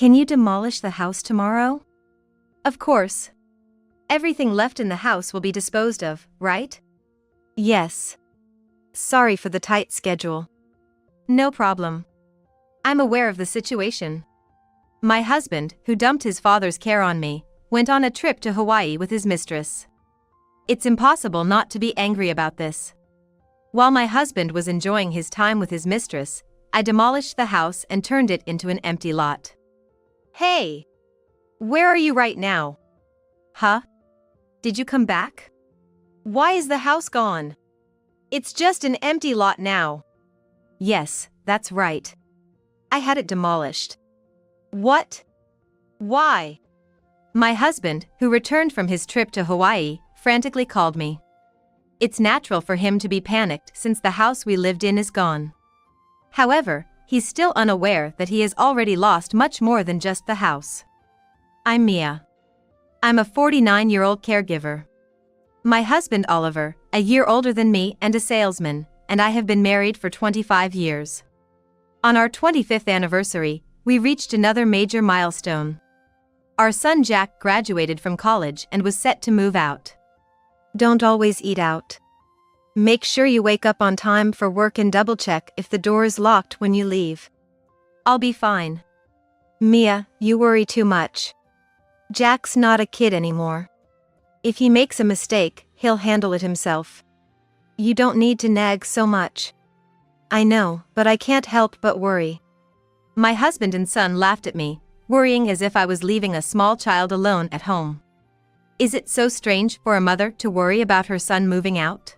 Can you demolish the house tomorrow? Of course. Everything left in the house will be disposed of, right? Yes. Sorry for the tight schedule. No problem. I'm aware of the situation. My husband, who dumped his father's care on me, went on a trip to Hawaii with his mistress. It's impossible not to be angry about this. While my husband was enjoying his time with his mistress, I demolished the house and turned it into an empty lot. Hey! Where are you right now? Huh? Did you come back? Why is the house gone? It's just an empty lot now. Yes, that's right. I had it demolished. What? Why? My husband, who returned from his trip to Hawaii, frantically called me. It's natural for him to be panicked since the house we lived in is gone. However, he's still unaware that he has already lost much more than just the house. I'm Mia. I'm a 49-year-old caregiver. My husband Oliver, a year older than me and a salesman, and I have been married for 25 years. On our 25th anniversary, we reached another major milestone. Our son Jack graduated from college and was set to move out. Don't always eat out. Make sure you wake up on time for work and double-check if the door is locked when you leave. I'll be fine. Mia, you worry too much. Jack's not a kid anymore. If he makes a mistake, he'll handle it himself. You don't need to nag so much. I know, but I can't help but worry. My husband and son laughed at me, worrying as if I was leaving a small child alone at home. Is it so strange for a mother to worry about her son moving out?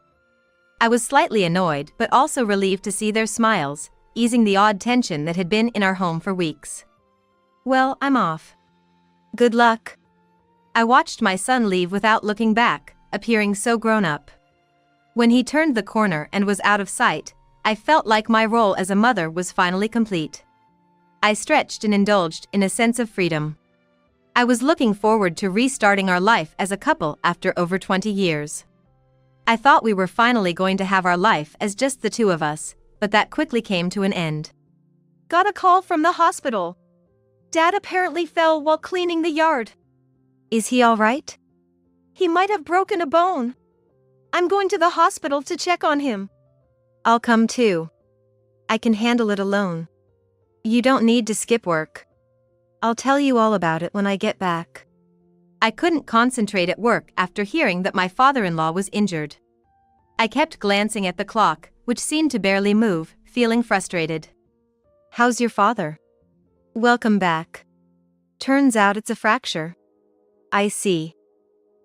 I was slightly annoyed but also relieved to see their smiles, easing the odd tension that had been in our home for weeks. Well, I'm off. Good luck. I watched my son leave without looking back, appearing so grown up. When he turned the corner and was out of sight, I felt like my role as a mother was finally complete. I stretched and indulged in a sense of freedom. I was looking forward to restarting our life as a couple after over 20 years. I thought we were finally going to have our life as just the two of us, but that quickly came to an end. Got a call from the hospital. Dad apparently fell while cleaning the yard. Is he all right? He might have broken a bone. I'm going to the hospital to check on him. I'll come too. I can handle it alone. You don't need to skip work. I'll tell you all about it when I get back. I couldn't concentrate at work after hearing that my father-in-law was injured. I kept glancing at the clock, which seemed to barely move, feeling frustrated. How's your father? Welcome back. Turns out it's a fracture. I see.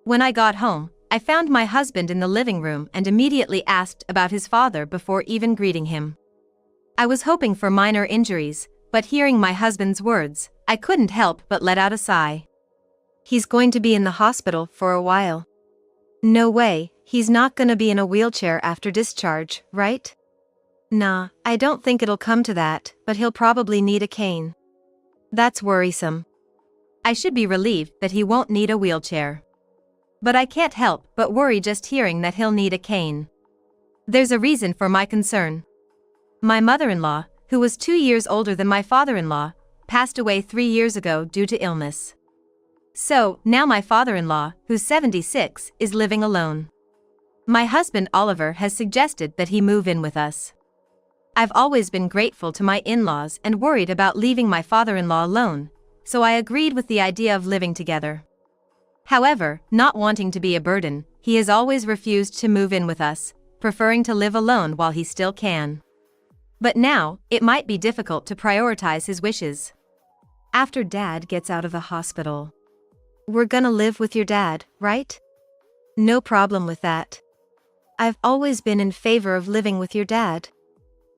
When I got home, I found my husband in the living room and immediately asked about his father before even greeting him. I was hoping for minor injuries, but hearing my husband's words, I couldn't help but let out a sigh. He's going to be in the hospital for a while. No way, he's not gonna be in a wheelchair after discharge, right? Nah, I don't think it'll come to that, but he'll probably need a cane. That's worrisome. I should be relieved that he won't need a wheelchair. But I can't help but worry just hearing that he'll need a cane. There's a reason for my concern. My mother-in-law, who was 2 years older than my father-in-law, passed away 3 years ago due to illness. So, now my father-in-law, who's 76, is living alone. My husband Oliver has suggested that he move in with us. I've always been grateful to my in-laws and worried about leaving my father-in-law alone, so I agreed with the idea of living together. However, not wanting to be a burden, he has always refused to move in with us, preferring to live alone while he still can. But now, it might be difficult to prioritize his wishes. After Dad gets out of the hospital. We're gonna live with your dad, right? No problem with that. I've always been in favor of living with your dad.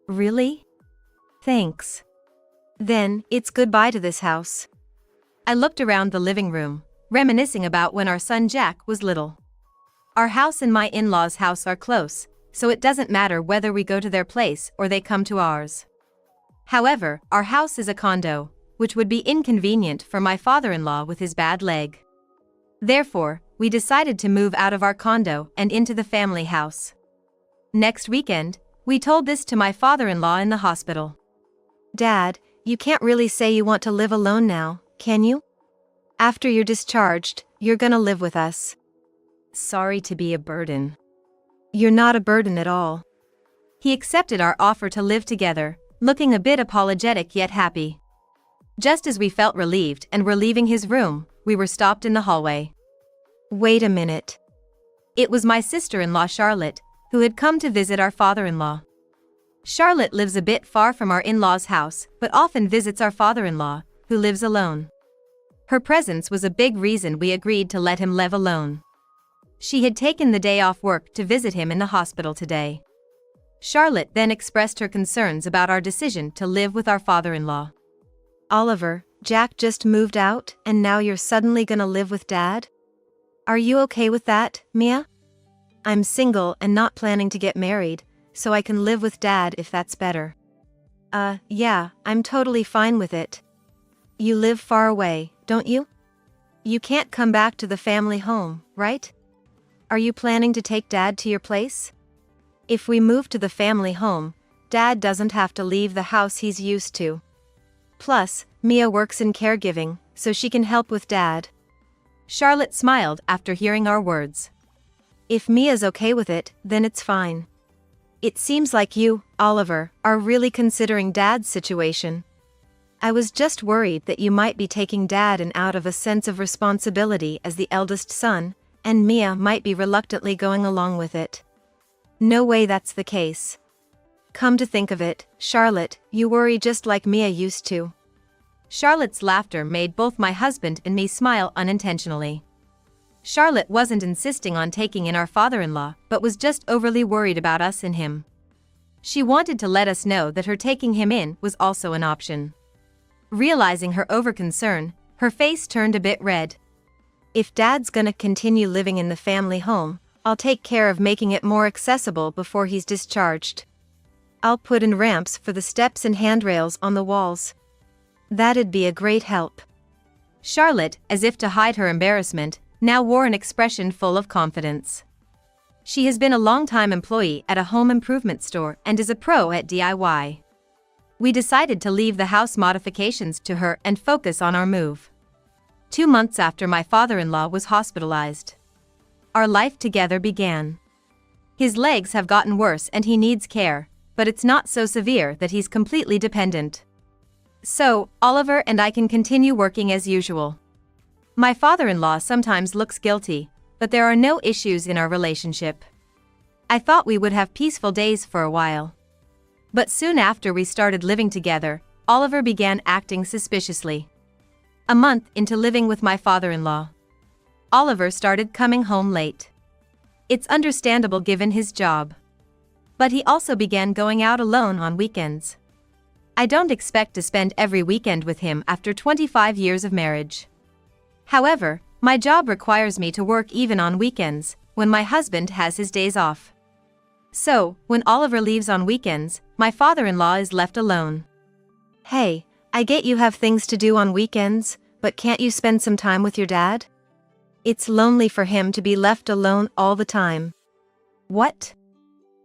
Really? Thanks. Then, it's goodbye to this house. I looked around the living room, reminiscing about when our son Jack was little. Our house and my in-laws' house are close, so it doesn't matter whether we go to their place or they come to ours. However, our house is a condo, which would be inconvenient for my father-in-law with his bad leg. Therefore, we decided to move out of our condo and into the family house. Next weekend, we told this to my father-in-law in the hospital. Dad, You can't really say you want to live alone now, can you? After you're discharged, you're gonna live with us. Sorry to be a burden. You're not a burden at all. He accepted our offer to live together, looking a bit apologetic yet happy. Just as we felt relieved and were leaving his room, we were stopped in the hallway. Wait a minute. It was my sister-in-law Charlotte, who had come to visit our father-in-law. Charlotte lives a bit far from our in-laws' house, but often visits our father-in-law, who lives alone. Her presence was a big reason we agreed to let him live alone. She had taken the day off work to visit him in the hospital today. Charlotte then expressed her concerns about our decision to live with our father-in-law. Oliver, Jack just moved out, and now you're suddenly gonna live with Dad? Are you okay with that, Mia? I'm single and not planning to get married, so I can live with Dad if that's better. Yeah, I'm totally fine with it. You live far away, don't you? You can't come back to the family home, right? Are you planning to take Dad to your place? If we move to the family home, Dad doesn't have to leave the house he's used to. Plus, Mia works in caregiving, so she can help with Dad. Charlotte smiled after hearing our words. If Mia's okay with it, then it's fine. It seems like you, Oliver, are really considering Dad's situation. I was just worried that you might be taking Dad in out of a sense of responsibility as the eldest son, and Mia might be reluctantly going along with it. No way that's the case. Come to think of it, Charlotte, you worry just like Mia used to. Charlotte's laughter made both my husband and me smile unintentionally. Charlotte wasn't insisting on taking in our father-in-law, but was just overly worried about us and him. She wanted to let us know that her taking him in was also an option. Realizing her over-concern, her face turned a bit red. If Dad's gonna continue living in the family home, I'll take care of making it more accessible before he's discharged. I'll put in ramps for the steps and handrails on the walls. That'd be a great help. Charlotte, as if to hide her embarrassment, now wore an expression full of confidence. She has been a long-time employee at a home improvement store and is a pro at DIY. We decided to leave the house modifications to her and focus on our move. 2 months after my father-in-law was hospitalized, our life together began. His legs have gotten worse and he needs care, but it's not so severe that he's completely dependent. So, Oliver and I can continue working as usual. My father-in-law sometimes looks guilty, but there are no issues in our relationship. I thought we would have peaceful days for a while. But soon after we started living together, Oliver began acting suspiciously. A month into living with my father-in-law, Oliver started coming home late. It's understandable given his job. But he also began going out alone on weekends. I don't expect to spend every weekend with him after 25 years of marriage. However, my job requires me to work even on weekends, when my husband has his days off. So, when Oliver leaves on weekends, my father-in-law is left alone. Hey, I get you have things to do on weekends, but can't you spend some time with your dad? It's lonely for him to be left alone all the time. What?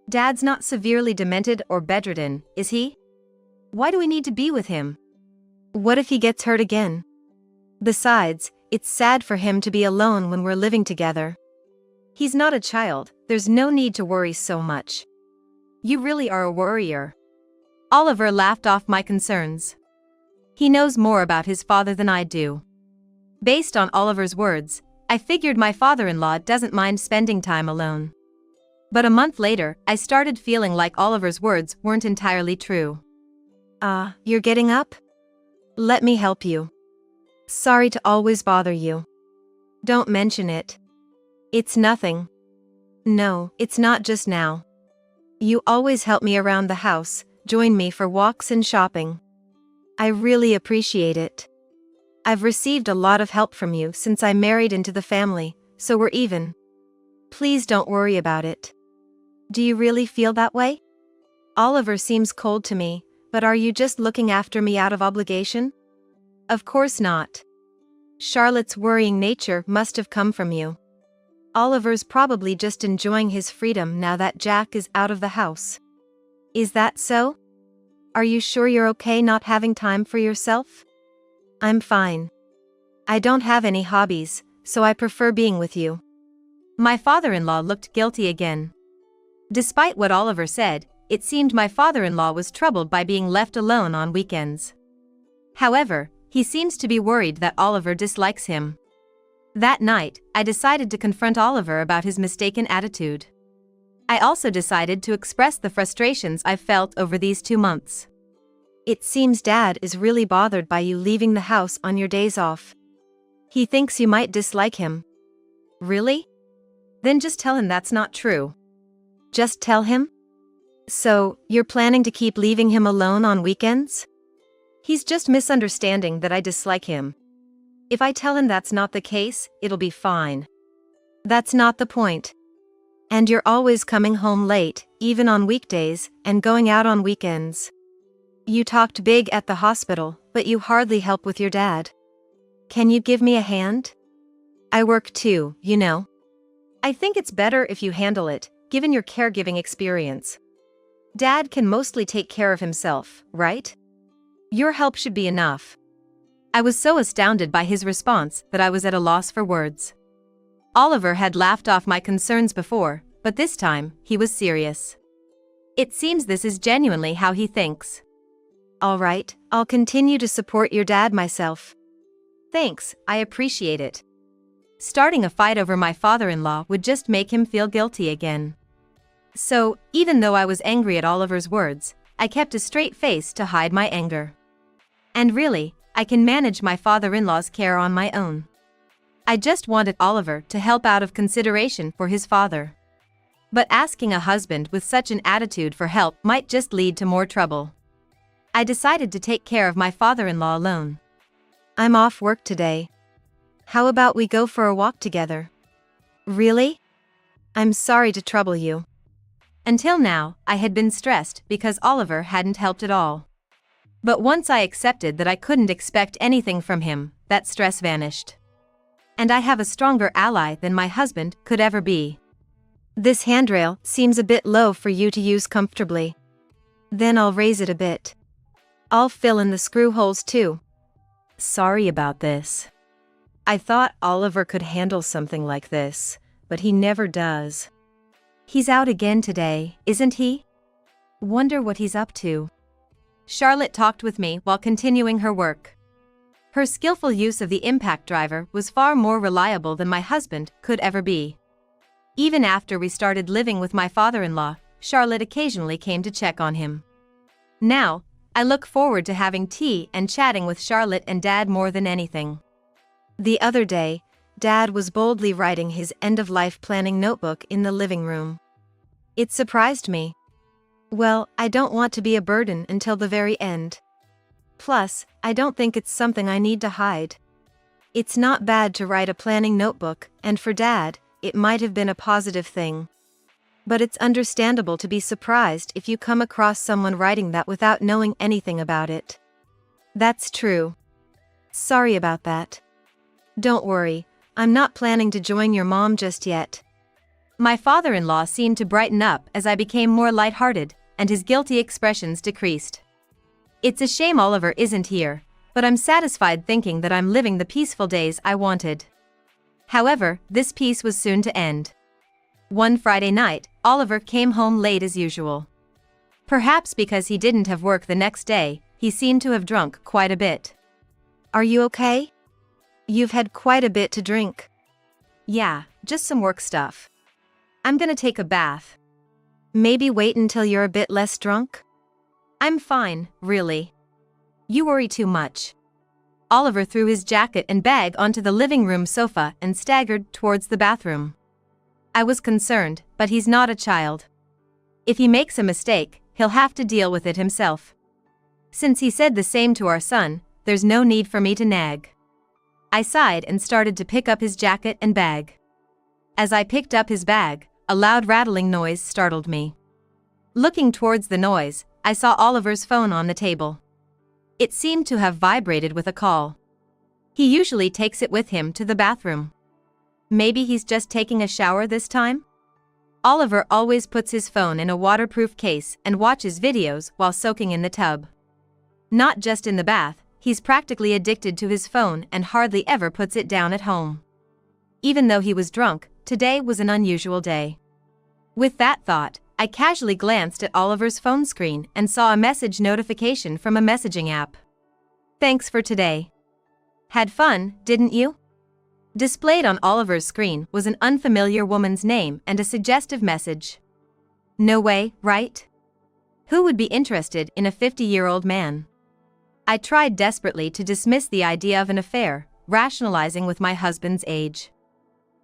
Dad's not severely demented or bedridden, is he? Why do we need to be with him? What if he gets hurt again? Besides, it's sad for him to be alone when we're living together. He's not a child, there's no need to worry so much. You really are a worrier. Oliver laughed off my concerns. He knows more about his father than I do. Based on Oliver's words, I figured my father-in-law doesn't mind spending time alone. But a month later, I started feeling like Oliver's words weren't entirely true. You're getting up? Let me help you. Sorry to always bother you. Don't mention it. It's nothing. No, it's not just now. You always help me around the house, join me for walks and shopping. I really appreciate it. I've received a lot of help from you since I married into the family, so we're even. Please don't worry about it. Do you really feel that way? Oliver seems cold to me, but are you just looking after me out of obligation? Of course not. Charlotte's worrying nature must have come from you. Oliver's probably just enjoying his freedom now that Jack is out of the house. Is that so? Are you sure you're okay not having time for yourself? I'm fine. I don't have any hobbies, so I prefer being with you. My father-in-law looked guilty again. Despite what Oliver said, it seemed my father-in-law was troubled by being left alone on weekends. However, he seems to be worried that Oliver dislikes him. That night, I decided to confront Oliver about his mistaken attitude. I also decided to express the frustrations I've felt over these 2 months. It seems Dad is really bothered by you leaving the house on your days off. He thinks you might dislike him. Really? Then just tell him that's not true. Just tell him? So, you're planning to keep leaving him alone on weekends? He's just misunderstanding that I dislike him. If I tell him that's not the case, it'll be fine. That's not the point. And you're always coming home late, even on weekdays, and going out on weekends. You talked big at the hospital, but you hardly help with your dad. Can you give me a hand? I work too, you know. I think it's better if you handle it, given your caregiving experience. Dad can mostly take care of himself, right? Your help should be enough. I was so astounded by his response that I was at a loss for words. Oliver had laughed off my concerns before, but this time, he was serious. It seems this is genuinely how he thinks. All right, I'll continue to support your dad myself. Thanks, I appreciate it. Starting a fight over my father-in-law would just make him feel guilty again. So, even though I was angry at Oliver's words, I kept a straight face to hide my anger. And really, I can manage my father-in-law's care on my own. I just wanted Oliver to help out of consideration for his father. But asking a husband with such an attitude for help might just lead to more trouble. I decided to take care of my father-in-law alone. I'm off work today. How about we go for a walk together? Really? I'm sorry to trouble you. Until now, I had been stressed because Oliver hadn't helped at all. But once I accepted that I couldn't expect anything from him, that stress vanished. And I have a stronger ally than my husband could ever be. This handrail seems a bit low for you to use comfortably. Then I'll raise it a bit. I'll fill in the screw holes too. Sorry about this. I thought Oliver could handle something like this, but he never does. He's out again today, isn't he? Wonder what he's up to. Charlotte talked with me while continuing her work. Her skillful use of the impact driver was far more reliable than my husband could ever be. Even after we started living with my father-in-law, Charlotte occasionally came to check on him. Now, I look forward to having tea and chatting with Charlotte and Dad more than anything. The other day, Dad was boldly writing his end-of-life planning notebook in the living room. It surprised me. Well, I don't want to be a burden until the very end. Plus, I don't think it's something I need to hide. It's not bad to write a planning notebook, and for Dad, it might have been a positive thing. But it's understandable to be surprised if you come across someone writing that without knowing anything about it. That's true. Sorry about that. Don't worry, I'm not planning to join your mom just yet. My father-in-law seemed to brighten up as I became more lighthearted, and his guilty expressions decreased. It's a shame Oliver isn't here, but I'm satisfied thinking that I'm living the peaceful days I wanted. However, this peace was soon to end. One Friday night, Oliver came home late as usual. Perhaps because he didn't have work the next day, he seemed to have drunk quite a bit. Are you okay? You've had quite a bit to drink. Yeah, just some work stuff. I'm gonna take a bath. Maybe wait until you're a bit less drunk? I'm fine, really. You worry too much. Oliver threw his jacket and bag onto the living room sofa and staggered towards the bathroom. I was concerned, but he's not a child. If he makes a mistake, he'll have to deal with it himself. Since he said the same to our son, there's no need for me to nag. I sighed and started to pick up his jacket and bag. As I picked up his bag, a loud rattling noise startled me. Looking towards the noise, I saw Oliver's phone on the table. It seemed to have vibrated with a call. He usually takes it with him to the bathroom. Maybe he's just taking a shower this time? Oliver always puts his phone in a waterproof case and watches videos while soaking in the tub. Not just in the bath, he's practically addicted to his phone and hardly ever puts it down at home. Even though he was drunk, today was an unusual day. With that thought, I casually glanced at Oliver's phone screen and saw a message notification from a messaging app. "Thanks for today. Had fun, didn't you?" Displayed on Oliver's screen was an unfamiliar woman's name and a suggestive message. No way, right? Who would be interested in a 50-year-old man? I tried desperately to dismiss the idea of an affair, rationalizing with my husband's age.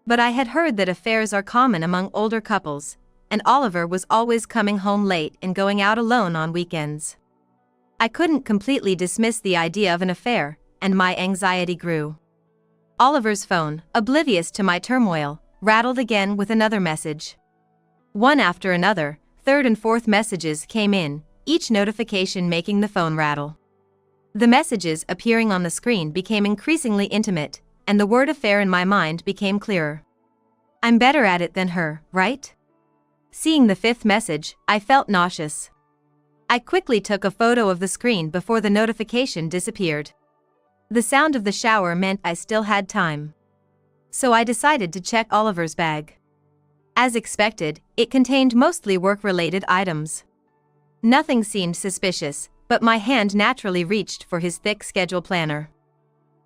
But I had heard that affairs are common among older couples, and Oliver was always coming home late and going out alone on weekends. I couldn't completely dismiss the idea of an affair, and my anxiety grew. Oliver's phone, oblivious to my turmoil, rattled again with another message. One after another, third and fourth messages came in, each notification making the phone rattle. The messages appearing on the screen became increasingly intimate, and the word affair in my mind became clearer. I'm better at it than her, right? Seeing the fifth message, I felt nauseous. I quickly took a photo of the screen before the notification disappeared. The sound of the shower meant I still had time. So I decided to check Oliver's bag. As expected, it contained mostly work-related items. Nothing seemed suspicious, but my hand naturally reached for his thick schedule planner.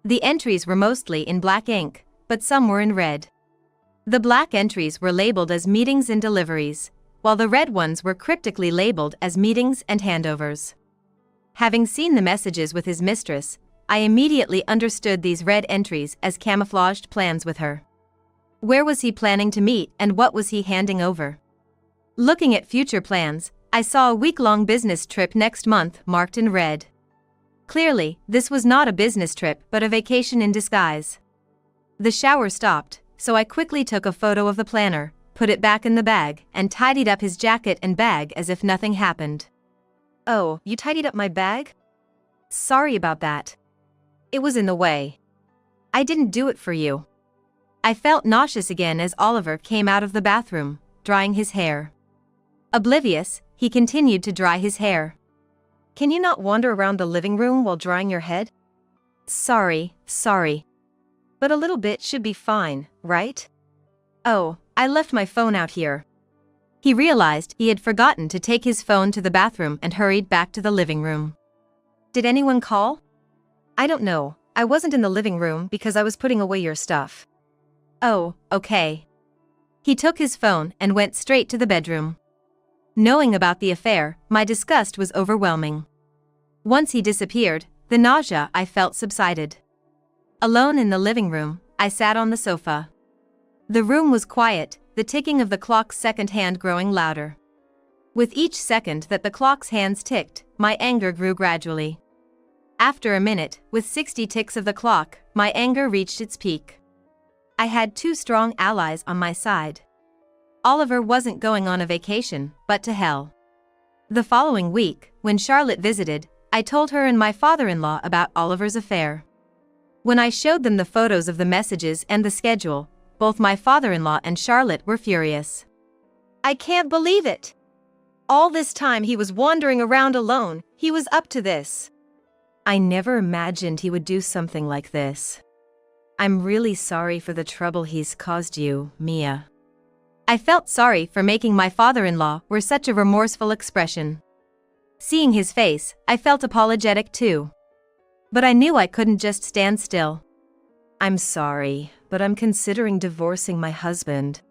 The entries were mostly in black ink, but some were in red. The black entries were labeled as meetings and deliveries, while the red ones were cryptically labeled as meetings and handovers. Having seen the messages with his mistress, I immediately understood these red entries as camouflaged plans with her. Where was he planning to meet and what was he handing over? Looking at future plans, I saw a week-long business trip next month marked in red. Clearly, this was not a business trip but a vacation in disguise. The shower stopped, so I quickly took a photo of the planner, put it back in the bag, and tidied up his jacket and bag as if nothing happened. "Oh, you tidied up my bag? Sorry about that. It was in the way. I didn't do it for you." I felt nauseous again as Oliver came out of the bathroom, drying his hair. Oblivious, he continued to dry his hair. "Can you not wander around the living room while drying your head?" Sorry. But a little bit should be fine, right?" "Oh, I left my phone out here." He realized he had forgotten to take his phone to the bathroom and hurried back to the living room. "Did anyone call?" "I don't know, I wasn't in the living room because I was putting away your stuff." "Oh, okay." He took his phone and went straight to the bedroom. Knowing about the affair, my disgust was overwhelming. Once he disappeared, the nausea I felt subsided. Alone in the living room, I sat on the sofa. The room was quiet, the ticking of the clock's second hand growing louder. With each second that the clock's hands ticked, my anger grew gradually. After a minute, with 60 ticks of the clock, my anger reached its peak. I had two strong allies on my side. Oliver wasn't going on a vacation, but to hell. The following week, when Charlotte visited, I told her and my father-in-law about Oliver's affair. When I showed them the photos of the messages and the schedule, both my father-in-law and Charlotte were furious. "I can't believe it! All this time he was wandering around alone, he was up to this. I never imagined he would do something like this. I'm really sorry for the trouble he's caused you, Mia." I felt sorry for making my father-in-law wear such a remorseful expression. Seeing his face, I felt apologetic too. But I knew I couldn't just stand still. "I'm sorry, but I'm considering divorcing my husband."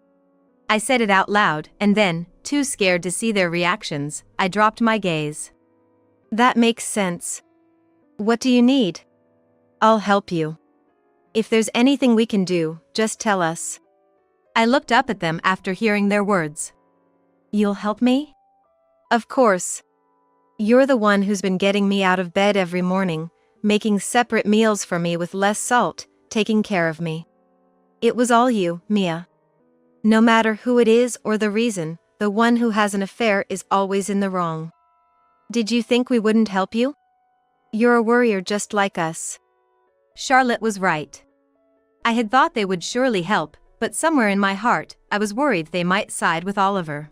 I said it out loud, and then, too scared to see their reactions, I dropped my gaze. "That makes sense. What do you need? I'll help you. If there's anything we can do, just tell us." I looked up at them after hearing their words. "You'll help me?" "Of course. You're the one who's been getting me out of bed every morning, making separate meals for me with less salt, taking care of me. It was all you, Mia. No matter who it is or the reason, the one who has an affair is always in the wrong. Did you think we wouldn't help you? You're a worrier just like us." Charlotte was right. I had thought they would surely help, but somewhere in my heart, I was worried they might side with Oliver.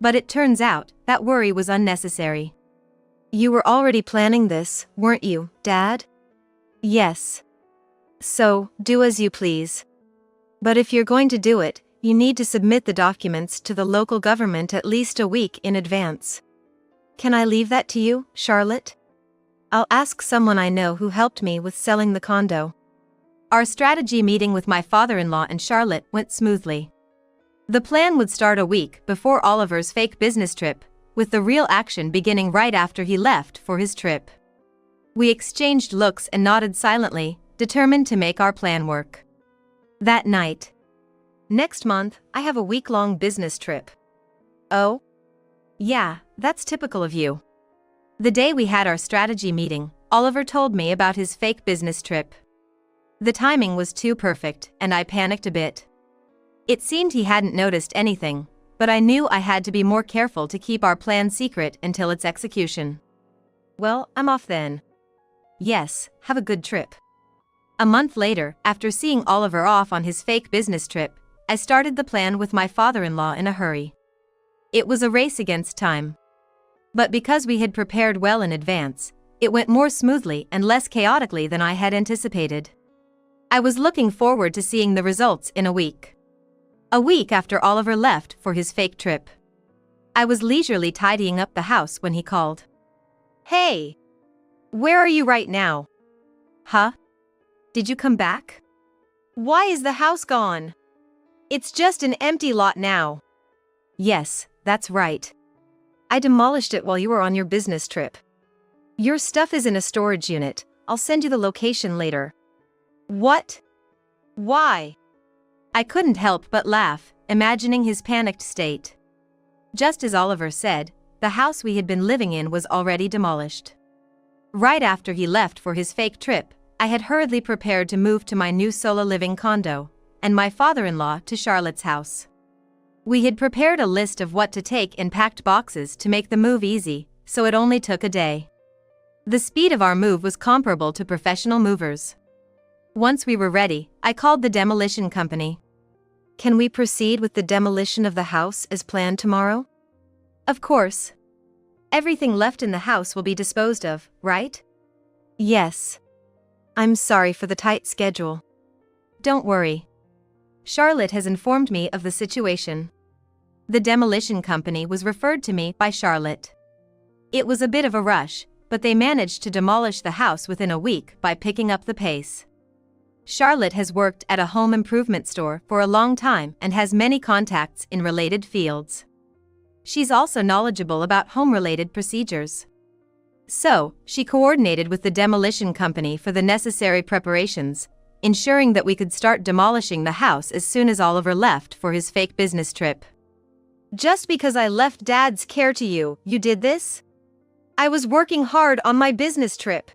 But it turns out, that worry was unnecessary. You were already planning this, weren't you, Dad? Yes. So, do as you please. But if you're going to do it, you need to submit the documents to the local government at least a week in advance. Can I leave that to you, Charlotte? I'll ask someone I know who helped me with selling the condo. Our strategy meeting with my father-in-law and Charlotte went smoothly. The plan would start a week before Oliver's fake business trip, with the real action beginning right after he left for his trip. We exchanged looks and nodded silently, determined to make our plan work. That night. Next month, I have a week-long business trip. Oh? Yeah, that's typical of you. The day we had our strategy meeting, Oliver told me about his fake business trip. The timing was too perfect, and I panicked a bit. It seemed he hadn't noticed anything, but I knew I had to be more careful to keep our plan secret until its execution. Well, I'm off then. Yes, have a good trip. A month later, after seeing Oliver off on his fake business trip, I started the plan with my father-in-law in a hurry. It was a race against time. But because we had prepared well in advance, it went more smoothly and less chaotically than I had anticipated. I was looking forward to seeing the results in a week. A week after Oliver left for his fake trip. I was leisurely tidying up the house when he called. Hey! Where are you right now? Huh? Did you come back? Why is the house gone? It's just an empty lot now. Yes, that's right. I demolished it while you were on your business trip. Your stuff is in a storage unit. I'll send you the location later. What? Why? I couldn't help but laugh, imagining his panicked state. Just as Oliver said, the house we had been living in was already demolished. Right after he left for his fake trip, I had hurriedly prepared to move to my new solo living condo, and my father-in-law to Charlotte's house. We had prepared a list of what to take in packed boxes to make the move easy, so it only took a day. The speed of our move was comparable to professional movers. Once we were ready, I called the demolition company. Can we proceed with the demolition of the house as planned tomorrow? Of course. Everything left in the house will be disposed of, right? Yes. I'm sorry for the tight schedule. Don't worry. Charlotte has informed me of the situation. The demolition company was referred to me by Charlotte. It was a bit of a rush, but they managed to demolish the house within a week by picking up the pace. Charlotte has worked at a home improvement store for a long time and has many contacts in related fields. She's also knowledgeable about home-related procedures. So, she coordinated with the demolition company for the necessary preparations, ensuring that we could start demolishing the house as soon as Oliver left for his fake business trip. Just because I left Dad's care to you, you did this? I was working hard on my business trip.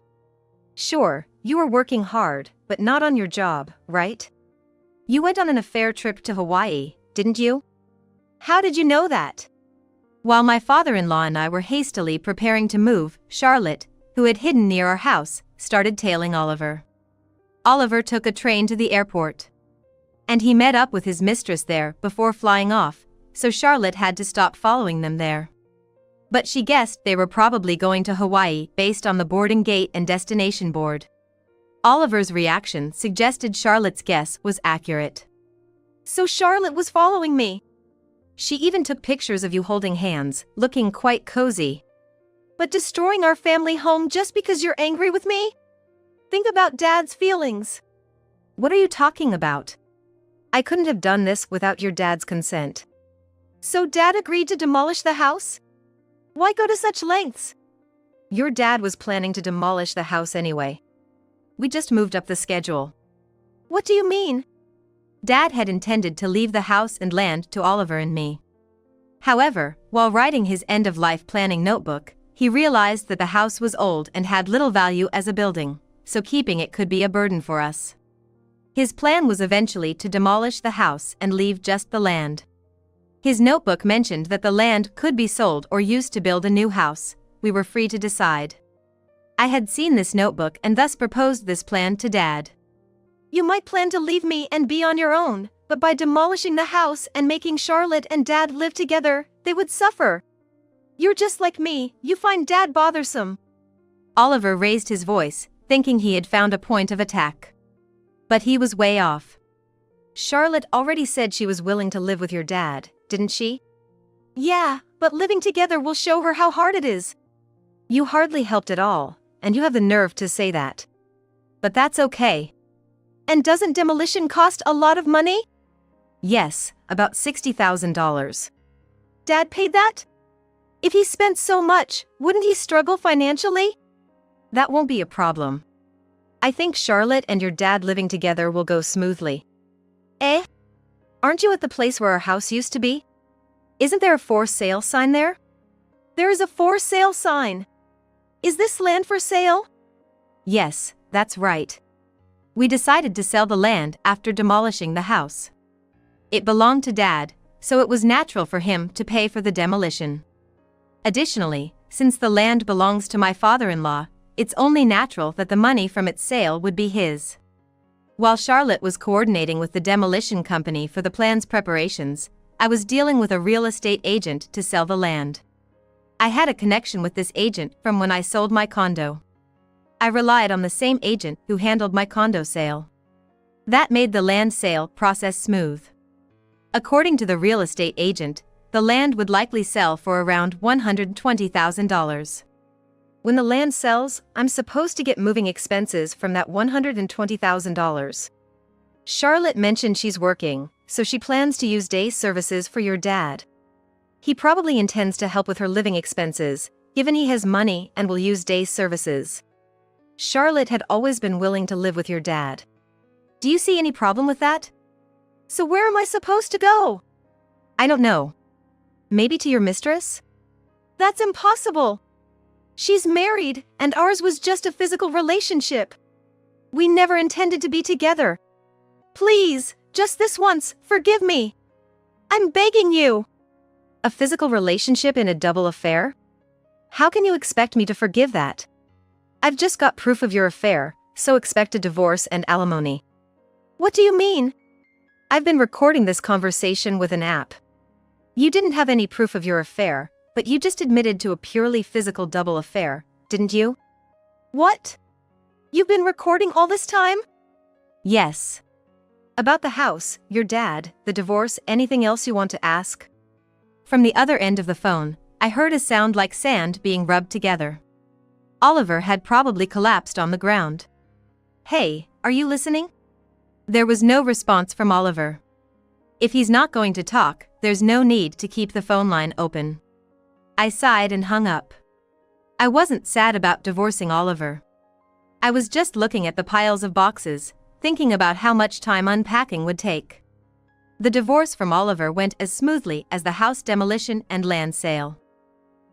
Sure, you were working hard, but not on your job, right? You went on an affair trip to Hawaii, didn't you? How did you know that? While my father-in-law and I were hastily preparing to move, Charlotte, who had hidden near our house, started tailing Oliver. Oliver took a train to the airport. And he met up with his mistress there before flying off, so Charlotte had to stop following them there. But she guessed they were probably going to Hawaii based on the boarding gate and destination board. Oliver's reaction suggested Charlotte's guess was accurate. So Charlotte was following me. She even took pictures of you holding hands, looking quite cozy. But destroying our family home just because you're angry with me? Think about Dad's feelings. What are you talking about? I couldn't have done this without your dad's consent. So Dad agreed to demolish the house? Why go to such lengths? Your dad was planning to demolish the house anyway. We just moved up the schedule. What do you mean? Dad had intended to leave the house and land to Oliver and me. However, while writing his end-of-life planning notebook, he realized that the house was old and had little value as a building, so keeping it could be a burden for us. His plan was eventually to demolish the house and leave just the land. His notebook mentioned that the land could be sold or used to build a new house. We were free to decide. I had seen this notebook and thus proposed this plan to Dad. You might plan to leave me and be on your own, but by demolishing the house and making Charlotte and Dad live together, they would suffer. You're just like me, you find Dad bothersome. Oliver raised his voice, thinking he had found a point of attack. But he was way off. Charlotte already said she was willing to live with your dad, didn't she? Yeah, but living together will show her how hard it is. You hardly helped at all, and you have the nerve to say that. But that's okay. And doesn't demolition cost a lot of money? Yes, about $60,000. Dad paid that? If he spent so much, wouldn't he struggle financially? That won't be a problem. I think Charlotte and your dad living together will go smoothly. Eh? Aren't you at the place where our house used to be? Isn't there a for sale sign there? There is a for sale sign. Is this land for sale? Yes, that's right. We decided to sell the land after demolishing the house. It belonged to Dad, so it was natural for him to pay for the demolition. Additionally, since the land belongs to my father-in-law, it's only natural that the money from its sale would be his. While Charlotte was coordinating with the demolition company for the plan's preparations, I was dealing with a real estate agent to sell the land. I had a connection with this agent from when I sold my condo. I relied on the same agent who handled my condo sale. That made the land sale process smooth. According to the real estate agent, the land would likely sell for around $120,000. When the land sells, I'm supposed to get moving expenses from that $120,000. Charlotte mentioned she's working, so she plans to use day services for your dad. He probably intends to help with her living expenses, given he has money and will use day services. Charlotte had always been willing to live with your dad. Do you see any problem with that? So where am I supposed to go? I don't know. Maybe to your mistress? That's impossible. She's married, and ours was just a physical relationship. We never intended to be together. Please, just this once, forgive me. I'm begging you. A physical relationship in a double affair? How can you expect me to forgive that? I've just got proof of your affair, so expect a divorce and alimony. What do you mean? I've been recording this conversation with an app. You didn't have any proof of your affair, but you just admitted to a purely physical double affair, didn't you? What? You've been recording all this time? Yes. About the house, your dad, the divorce, anything else you want to ask? From the other end of the phone, I heard a sound like sand being rubbed together. Oliver had probably collapsed on the ground. Hey, are you listening? There was no response from Oliver. If he's not going to talk, there's no need to keep the phone line open. I sighed and hung up. I wasn't sad about divorcing Oliver. I was just looking at the piles of boxes, thinking about how much time unpacking would take. The divorce from Oliver went as smoothly as the house demolition and land sale.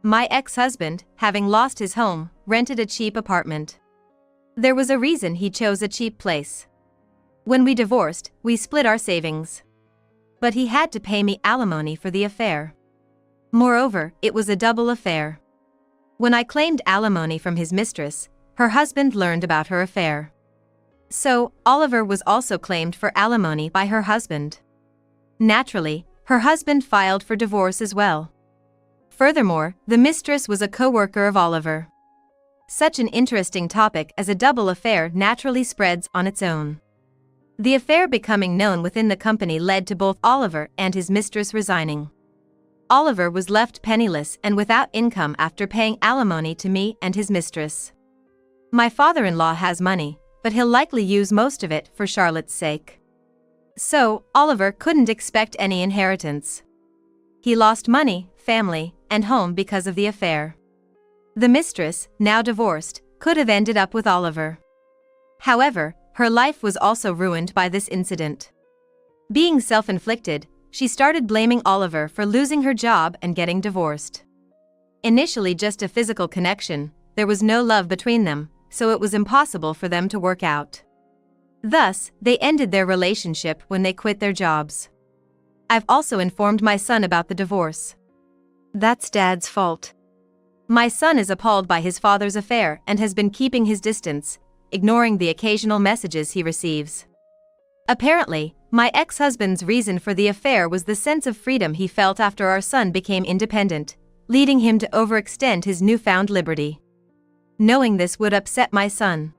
My ex-husband, having lost his home, rented a cheap apartment. There was a reason he chose a cheap place. When we divorced, we split our savings. But he had to pay me alimony for the affair. Moreover, it was a double affair. When I claimed alimony from his mistress, her husband learned about her affair. So, Oliver was also claimed for alimony by her husband. Naturally, her husband filed for divorce as well. Furthermore, the mistress was a co-worker of Oliver. Such an interesting topic as a double affair naturally spreads on its own. The affair becoming known within the company led to both Oliver and his mistress resigning. Oliver was left penniless and without income after paying alimony to me and his mistress. My father-in-law has money, but he'll likely use most of it for Charlotte's sake. So, Oliver couldn't expect any inheritance. He lost money, family, and home because of the affair. The mistress, now divorced, could have ended up with Oliver. However, her life was also ruined by this incident. Being self-inflicted, she started blaming Oliver for losing her job and getting divorced. Initially just a physical connection, there was no love between them, so it was impossible for them to work out. Thus, they ended their relationship when they quit their jobs. I've also informed my son about the divorce. That's Dad's fault. My son is appalled by his father's affair and has been keeping his distance, ignoring the occasional messages he receives. Apparently, My ex-husband's reason for the affair was the sense of freedom he felt after our son became independent, leading him to overextend his newfound liberty. Knowing this would upset my son.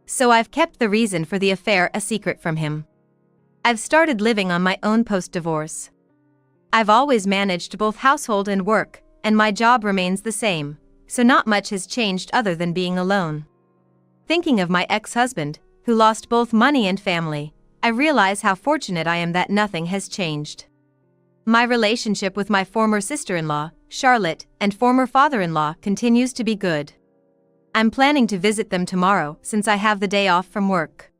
So I've kept the reason for the affair a secret from him. I've started living on my own post-divorce. I've always managed both household and work, and my job remains the same, so not much has changed other than being alone. Thinking of my ex-husband, who lost both money and family, I realize how fortunate I am that nothing has changed. My relationship with my former sister-in-law, Charlotte, and former father-in-law continues to be good. I'm planning to visit them tomorrow since I have the day off from work.